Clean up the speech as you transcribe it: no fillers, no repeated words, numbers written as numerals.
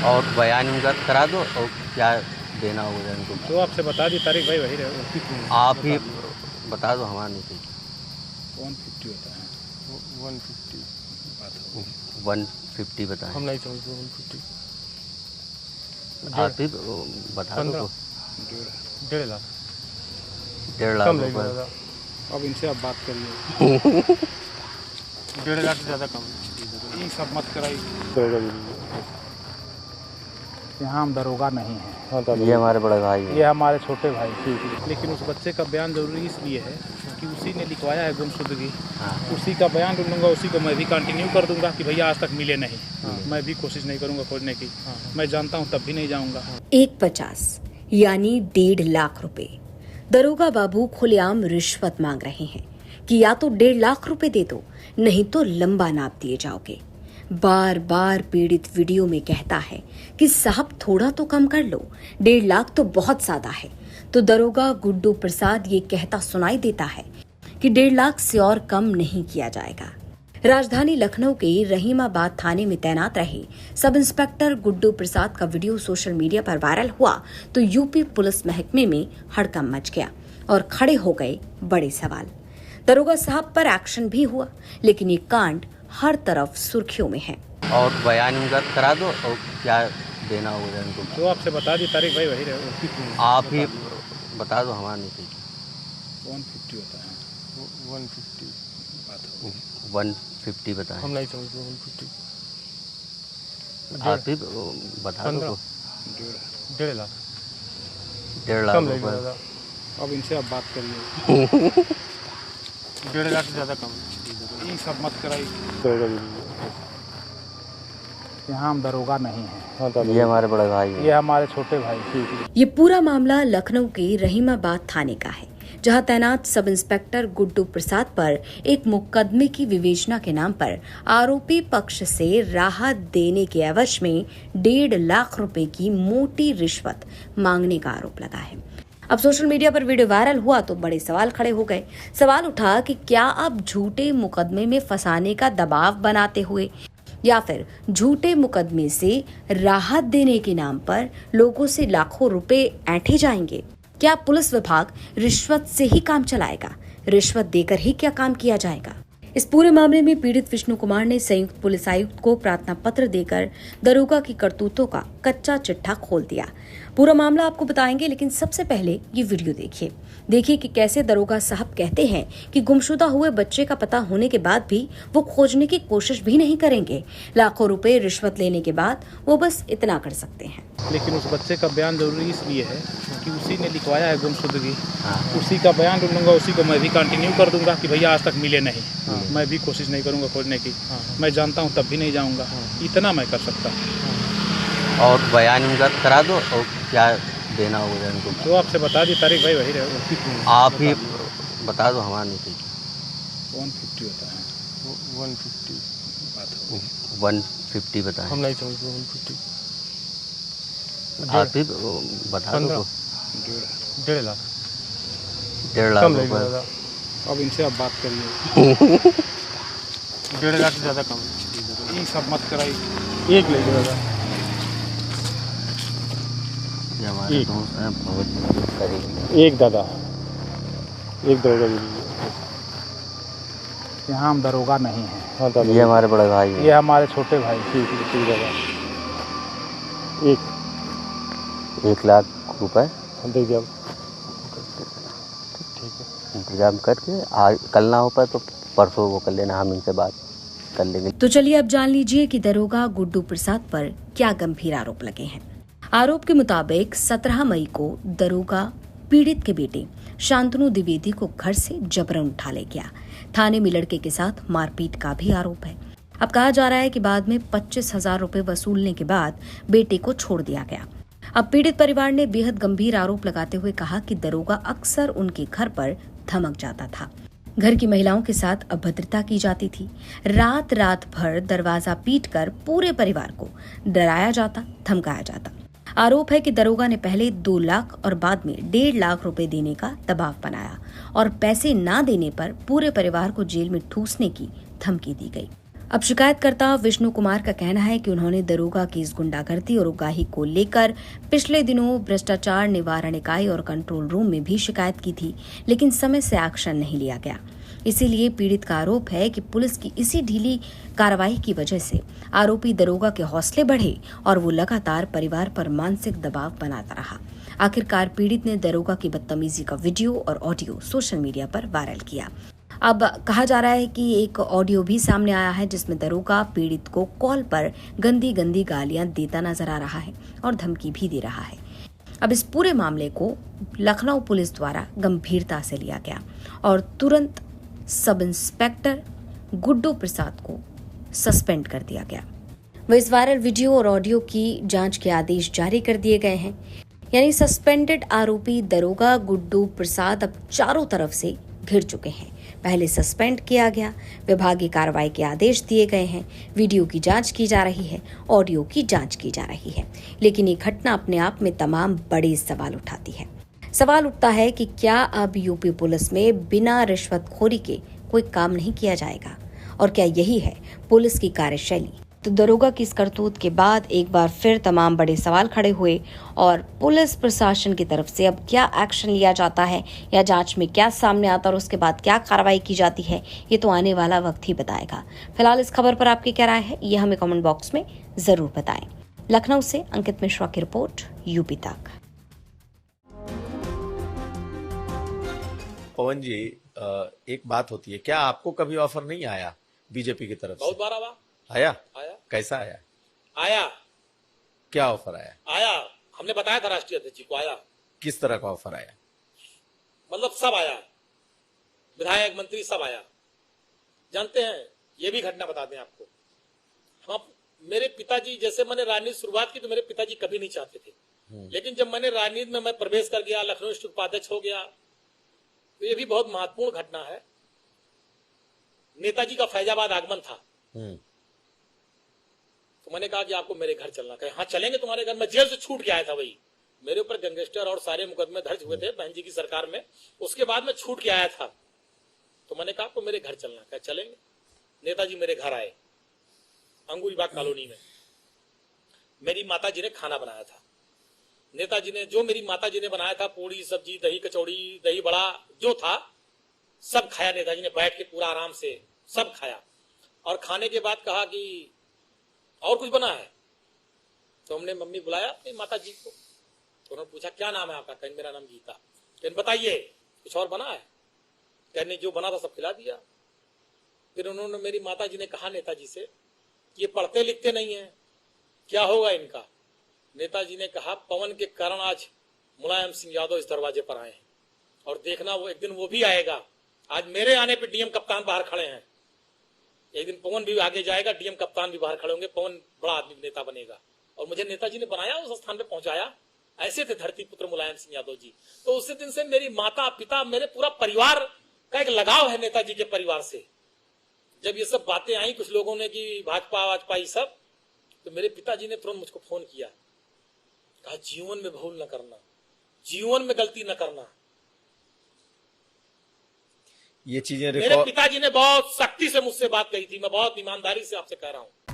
और बयान उनका करा दो और क्या देना होगा इनको। जो आपसे बता दी तारीख भाई वही रहे। आप ही बता दो, हमारा नहीं चाहिए। 150 होता है। 150 150 बताएं। हम नहीं समझते 150। आप ही बता दो। 1.5 लाख 1.5 लाख कम रुपए। लगेगा। अब इनसे आप बात करिए। 1.5 लाख से ज़्यादा कम ये सब मत कराइए। है। यहाँ हम दरोगा नहीं हैं। हाँ तो ये हमारे बड़े भाई हैं। ये हमारे छोटे भाई। लेकिन उस बच्चे का बयान जरूरी इसलिए है कि उसी ने लिखवाया है गुमशुदगी। उसी का बयान लूँगा, उसी को मैं भी कंटिन्यू कर दूंगा कि भैया आज तक मिले नहीं। मैं भी कोशिश नहीं करूंगा खोजने की। मैं जानता हूं तब भी नहीं जाऊंगा। 150 यानी 1.5 लाख रुपए दरोगा बाबू खुलेआम रिश्वत मांग रहे हैं कि या तो 1.5 लाख रुपए दे दो, नहीं तो लंबा नाप दिए जाओगे। बार बार पीड़ित वीडियो में कहता है कि साहब थोड़ा तो कम कर लो, 1.5 लाख तो बहुत ज्यादा है। तो दरोगा गुड्डू प्रसाद ये कहता सुनाई देता है कि 1.5 लाख से और कम नहीं किया जाएगा। राजधानी लखनऊ के रहीमाबाद थाने में तैनात रहे सब इंस्पेक्टर गुड्डू प्रसाद का वीडियो सोशल मीडिया पर वायरल हुआ तो यूपी पुलिस महकमे में हड़कंप मच गया और खड़े हो गए बड़े सवाल। दरोगा साहब पर एक्शन भी हुआ, लेकिन ये कांड हर तरफ सुर्खियों में है। और बयान उनका करा दो और क्या देना होगा इनको। जो आपसे बता दी तारीख भाई वही रहे। आप ही बता दो, हमारा नहीं चाहिए। 150 होता है। 150 150 बताएं। हम नहीं समझते 150। आप ही बता दो। 1.5 लाख 1.5 लाख कम रुपए। लगेगा। अब इनसे आप बात करिए। 1.5 लाख से ज़्यादा कम ये सब मत कराइए। है। यहाँ हम दरोगा नहीं हैं। हाँ तो ये हमारे बड़े भाई हैं। ये हमारे छोटे भाई। ये पूरा मामला लखनऊ के रहीमाबाद थाने का है, जहां तैनात सब इंस्पेक्टर गुड्डू प्रसाद पर एक मुकदमे की विवेचना के नाम पर आरोपी पक्ष से राहत देने के एवज में 1.5 लाख रुपए की मोटी रिश्वत मांगने का आरोप लगा है। अब सोशल मीडिया पर वीडियो वायरल हुआ तो बड़े सवाल खड़े हो गए। सवाल उठा कि क्या अब झूठे मुकदमे में फंसाने का दबाव बनाते हुए या फिर झूठे मुकदमे से राहत देने के नाम पर लोगों से लाखों रुपए ऐंठे जाएंगे? क्या पुलिस विभाग रिश्वत से ही काम चलाएगा? रिश्वत देकर ही क्या काम किया जाएगा? इस पूरे मामले में पीड़ित विष्णु कुमार ने संयुक्त पुलिस आयुक्त को प्रार्थना पत्र देकर दरोगा की करतूतों का कच्चा चिट्ठा खोल दिया। पूरा मामला आपको बताएंगे, लेकिन सबसे पहले ये वीडियो देखिए कि कैसे दरोगा साहब कहते हैं कि गुमशुदा हुए बच्चे का पता होने के बाद भी वो खोजने की कोशिश भी नहीं करेंगे। लाखों रुपए रिश्वत लेने के बाद वो बस इतना कर सकते हैं। लेकिन उस बच्चे का बयान जरूरी इसलिए है कि उसी ने लिखवाया है गुमशुदगी। उसी का बयान लूँगा, उसी को मैं भी कंटिन्यू कर दूंगा कि भैया आज तक मिले नहीं। मैं भी कोशिश नहीं करूंगा खोजने की। मैं जानता हूं तब भी नहीं जाऊंगा। इतना मैं कर सकता हूं। और बयान उनका करा दो और क्या देना होगा इनको। जो आपसे बता दी तारीख भाई वही रहे। आप ही बता दो, हमारा नहीं चाहिए। 150 होता है। 150 150 बताएं। हम नहीं समझते 150। आप ही बता दो। 1.5 लाख 1.5 लाख कम रुपए। लगेगा। अब इनसे आप बात करिए। 1.5 लाख से ज़्यादा कम ये सब मत कराइए। 1 लगेगा। ये हमारे दोस्त हैं, बहुत करीब। एक दादा, एक दरोगा जी। यहाँ हम दरोगा नहीं हैं। हाँ तो ये हमारे बड़े भाई हैं। ये हमारे छोटे भाई। ठीक दादा। 1 लाख रुपए हम दे दिया। इंतजाम करके आज कल ना हो पाए तो परसों वो कर लेना, हम इनसे बात कर लेंगे। तो चलिए अब जान लीजिए कि दरोगा गुड्डू प्रसाद पर क्या गंभीर आरोप लगे हैं। आरोप के मुताबिक 17 मई को दरोगा पीड़ित के बेटे शांतनु द्विवेदी को घर से जबरन उठा ले गया। थाने में लड़के के साथ मारपीट का भी आरोप है। अब कहा जा रहा है कि बाद में 25,000 रुपए वसूलने के बाद बेटे को छोड़ दिया गया। अब पीड़ित परिवार ने बेहद गंभीर आरोप लगाते हुए कहा कि दरोगा अक्सर उनके घर पर धमक जाता था। घर की महिलाओं के साथ अभद्रता की जाती थी। रात भर दरवाजा पीटकर पूरे परिवार को डराया जाता, धमकाया जाता। आरोप है कि दरोगा ने पहले 2 लाख और बाद में 1.5 लाख रुपए देने का दबाव बनाया और पैसे ना देने पर पूरे परिवार को जेल में ठूसने की धमकी दी गई। अब शिकायतकर्ता विष्णु कुमार का कहना है कि उन्होंने दरोगा की इस गुंडागर्दी और उगाही को लेकर पिछले दिनों भ्रष्टाचार निवारण इकाई और कंट्रोल रूम में भी शिकायत की थी, लेकिन समय से एक्शन नहीं लिया गया। इसीलिए पीड़ित का आरोप है कि पुलिस की इसी ढीली कार्रवाई की वजह से आरोपी दरोगा के हौसले बढ़े और वो लगातार परिवार पर मानसिक दबाव बनाता रहा। आखिरकार पीड़ित ने दरोगा की बदतमीजी का वीडियो और ऑडियो सोशल मीडिया पर वायरल किया। अब कहा जा रहा है कि एक ऑडियो भी सामने आया है जिसमें दरोगा पीड़ित को कॉल पर गंदी गंदी गालियां देता नजर आ रहा है और धमकी भी दे रहा है। अब इस पूरे मामले को लखनऊ पुलिस द्वारा गंभीरता से लिया गया और तुरंत सब इंस्पेक्टर गुड्डू प्रसाद को सस्पेंड कर दिया गया। वह इस वायरल वीडियो और ऑडियो की जांच के आदेश जारी कर दिए गए हैं। यानी सस्पेंडेड आरोपी दरोगा गुड्डू प्रसाद अब चारों तरफ से घिर चुके हैं। पहले सस्पेंड किया गया, विभागीय कार्रवाई के आदेश दिए गए हैं, वीडियो की जांच की जा रही है, ऑडियो की जांच की जा रही है, लेकिन ये घटना अपने आप में तमाम बड़े सवाल उठाती है। सवाल उठता है कि क्या अब यूपी पुलिस में बिना रिश्वतखोरी के कोई काम नहीं किया जाएगा और क्या यही है पुलिस की कार्यशैली? तो दरोगा की इस करतूत के बाद एक बार फिर तमाम बड़े सवाल खड़े हुए और पुलिस प्रशासन की तरफ से अब क्या एक्शन लिया जाता है या जांच में क्या सामने आता है और उसके बाद क्या कार्रवाई की जाती है, ये तो आने वाला वक्त ही बताएगा। फिलहाल इस खबर पर आपकी क्या राय है, ये हमें कमेंट बॉक्स में जरूर बताएं। लखनऊ से अंकित मिश्रा की रिपोर्ट, यूपी तक। पवन जी, एक बात होती है, क्या आपको कभी ऑफर नहीं आया बीजेपी की तरफ से? बहुत बार आया। आया। कैसा आया? आया। क्या ऑफर आया? आया, हमने बताया था राष्ट्रीय अध्यक्ष जी को। आया। किस तरह का ऑफर आया? मतलब सब आया, विधायक मंत्री सब आया। जानते हैं, ये भी घटना बता दें आपको, हम मेरे पिताजी, जैसे मैंने राजनीति शुरुआत की तो मेरे पिताजी कभी नहीं चाहते थे, लेकिन जब मैंने राजनीति में मैं प्रवेश कर गया, लखनऊ डिस्ट्रिक्ट उपाध्यक्ष हो गया, तो ये भी बहुत महत्वपूर्ण घटना है। नेताजी का फैजाबाद आगमन था, तो मैंने कहा कि आपको मेरे घर चलना। कहे हाँ चलेंगे तुम्हारे घर। मैं जेल से छूट के आया था, वही मेरे ऊपर गैंगस्टर और सारे मुकदमे दर्ज हुए थे बहन जी की सरकार में, उसके बाद मैं छूट के आया था। तो मैंने कहा आपको मेरे घर चलना। कहा चलेंगे। नेताजी मेरे घर आए, अंगूरीबाग कॉलोनी में। मेरी माता जी ने खाना बनाया था। नेताजी ने, जो मेरी माता जी ने बनाया था, पूड़ी सब्जी दही कचौड़ी दही बड़ा जो था सब खाया। नेताजी ने बैठ के पूरा आराम से सब खाया और खाने के बाद कहा कि और कुछ बना है। तो हमने मम्मी बुलाया अपनी माता जी को, तो उन्होंने पूछा क्या नाम है आपका? कहने मेरा नाम गीता। कहने बताइए कुछ और बना है? कहने जो बना था सब खिला दिया। फिर उन्होंने, मेरी माता जी ने कहा नेताजी से, ये पढ़ते लिखते नहीं है, क्या होगा इनका? नेताजी ने कहा पवन के कारण आज मुलायम सिंह यादव इस दरवाजे पर आए हैं और देखना वो एक दिन वो भी आएगा। आज मेरे आने पर डीएम कप्तान बाहर खड़े हैं, एक दिन पवन भी आगे जाएगा, डीएम कप्तान भी बाहर खड़े होंगे, पवन बड़ा आदमी नेता बनेगा। और मुझे नेताजी ने बनाया, उस स्थान पे पहुंचाया। ऐसे थे धरती पुत्र मुलायम सिंह यादव जी। तो उसी दिन से मेरी माता पिता, मेरे पूरा परिवार का एक लगाव है नेताजी के परिवार से। जब ये सब बातें आई कुछ लोगों ने कि भाजपा ये सब, तो मेरे पिताजी ने तुरंत मुझको फोन किया, कहा जीवन में भूल न करना, जीवन में गलती न करना। ये चीजें मेरे पिताजी ने बहुत सख्ती से मुझसे बात कही थी। मैं बहुत ईमानदारी से आपसे कह रहा हूं,